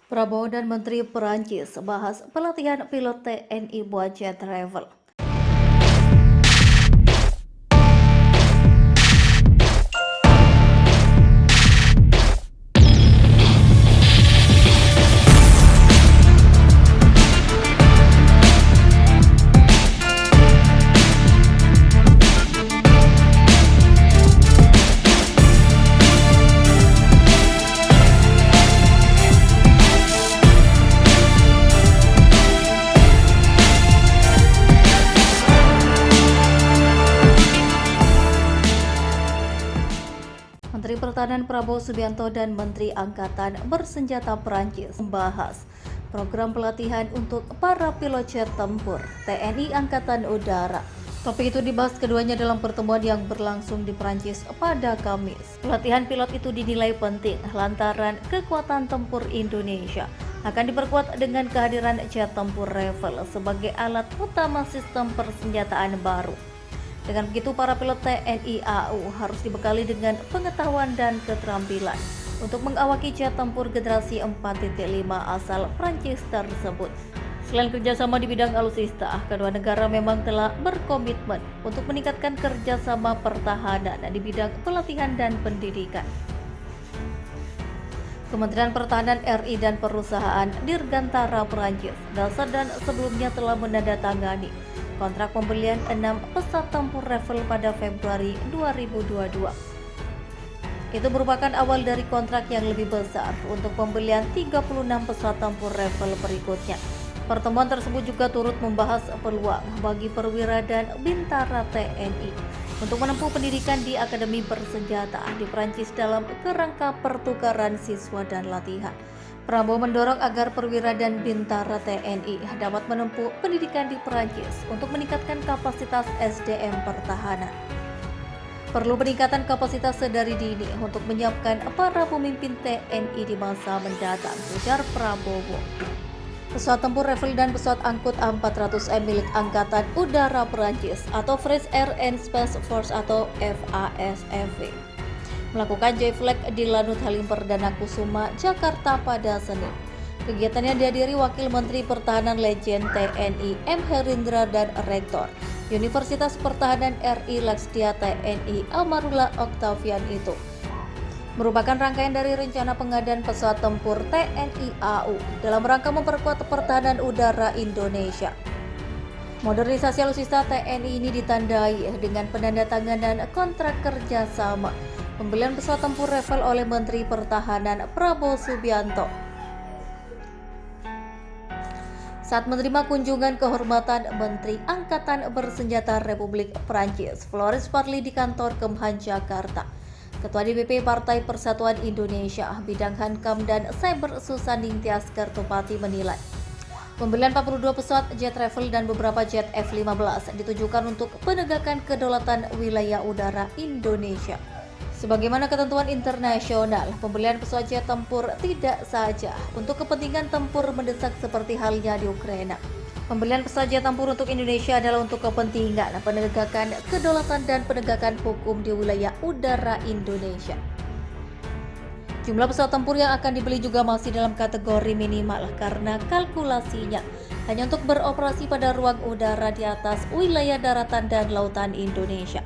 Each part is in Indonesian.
Prabowo dan Menteri Perancis bahas pelatihan pilot TNI buat jet travel. Menteri Pertahanan Prabowo Subianto dan Menteri Angkatan Bersenjata Perancis membahas program pelatihan untuk para pilot jet tempur TNI Angkatan Udara. Topik itu dibahas keduanya dalam pertemuan yang berlangsung di Perancis pada Kamis. Pelatihan pilot itu dinilai penting lantaran kekuatan tempur Indonesia akan diperkuat dengan kehadiran jet tempur Rafale sebagai alat utama sistem persenjataan baru. Dengan begitu, para pilot TNI AU harus dibekali dengan pengetahuan dan keterampilan untuk mengawaki jet tempur generasi 4.5 asal Prancis tersebut. Selain kerjasama di bidang alutsista, kedua negara memang telah berkomitmen untuk meningkatkan kerjasama pertahanan di bidang pelatihan dan pendidikan. Kementerian Pertahanan RI dan perusahaan Dirgantara Prancis, Dasar dan sebelumnya telah menandatangani kontrak pembelian 6 pesawat tempur Rafale pada Februari 2022. Itu merupakan awal dari kontrak yang lebih besar untuk pembelian 36 pesawat tempur Rafale berikutnya. Pertemuan tersebut juga turut membahas peluang bagi perwira dan bintara TNI untuk menempuh pendidikan di Akademi Bersenjata di Prancis dalam kerangka pertukaran siswa dan latihan. Prabowo mendorong agar perwira dan bintara TNI dapat menempuh pendidikan di Prancis untuk meningkatkan kapasitas SDM pertahanan. Perlu peningkatan kapasitas sedari dini untuk menyiapkan para pemimpin TNI di masa mendatang, ujar Prabowo. Pesawat tempur Rafale dan pesawat angkut A400M milik Angkatan Udara Prancis atau French Air and Space Force atau FASFV melakukan joy flag di Lanut Halim Perdana Kusuma, Jakarta pada Senin. Kegiatannya dihadiri Wakil Menteri Pertahanan Legend TNI M. Herindra dan Rektor Universitas Pertahanan RI Laksdia TNI Amarullah Octavian itu. Merupakan rangkaian dari rencana pengadaan pesawat tempur TNI AU dalam rangka memperkuat pertahanan udara Indonesia. Modernisasi alutsista TNI ini ditandai dengan penandatanganan kontrak kerjasama pembelian pesawat tempur Rafale oleh Menteri Pertahanan Prabowo Subianto. Saat menerima kunjungan kehormatan Menteri Angkatan Bersenjata Republik Prancis, Floris Parly di kantor Kemhan Jakarta, Ketua DPP Partai Persatuan Indonesia Bidang Hankam dan Cyber Susaning Tias Kartopati menilai pembelian 42 pesawat jet Rafale dan beberapa jet F-15 ditujukan untuk penegakan kedaulatan wilayah udara Indonesia. Sebagaimana ketentuan internasional, pembelian pesawat jet tempur tidak saja untuk kepentingan tempur mendesak seperti halnya di Ukraina. Pembelian pesawat jet tempur untuk Indonesia adalah untuk kepentingan penegakan kedaulatan dan penegakan hukum di wilayah udara Indonesia. Jumlah pesawat tempur yang akan dibeli juga masih dalam kategori minimal karena kalkulasinya hanya untuk beroperasi pada ruang udara di atas wilayah daratan dan lautan Indonesia.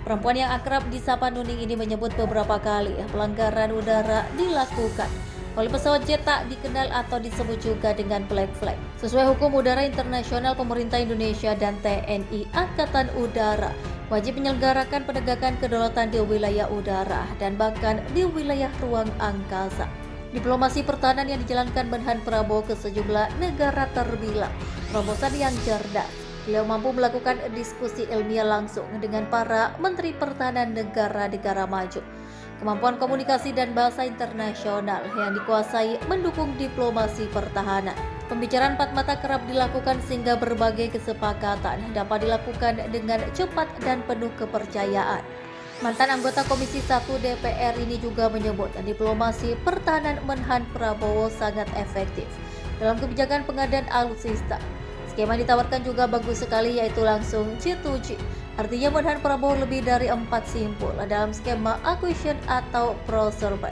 Perempuan yang akrab disapa Nuning ini menyebut beberapa kali pelanggaran udara dilakukan oleh pesawat jet tak dikenal atau disebut juga dengan black flag. Sesuai hukum udara internasional, pemerintah Indonesia dan TNI Angkatan Udara wajib menyelenggarakan penegakan kedaulatan di wilayah udara dan bahkan di wilayah ruang angkasa. Diplomasi pertahanan yang dijalankan Menhan Prabowo ke sejumlah negara terbilang terobosan yang cerdas. Beliau mampu melakukan diskusi ilmiah langsung dengan para menteri pertahanan negara-negara maju. Kemampuan komunikasi dan bahasa internasional yang dikuasai mendukung diplomasi pertahanan. Pembicaraan empat mata kerap dilakukan sehingga berbagai kesepakatan dapat dilakukan dengan cepat dan penuh kepercayaan. Mantan anggota Komisi 1 DPR ini juga menyebut diplomasi pertahanan Menhan Prabowo sangat efektif dalam kebijakan pengadaan alutsista. Skema yang ditawarkan juga bagus sekali, yaitu langsung G2G. Artinya Menhan Prabowo lebih dari 4 simpul dalam skema acquisition atau procurement.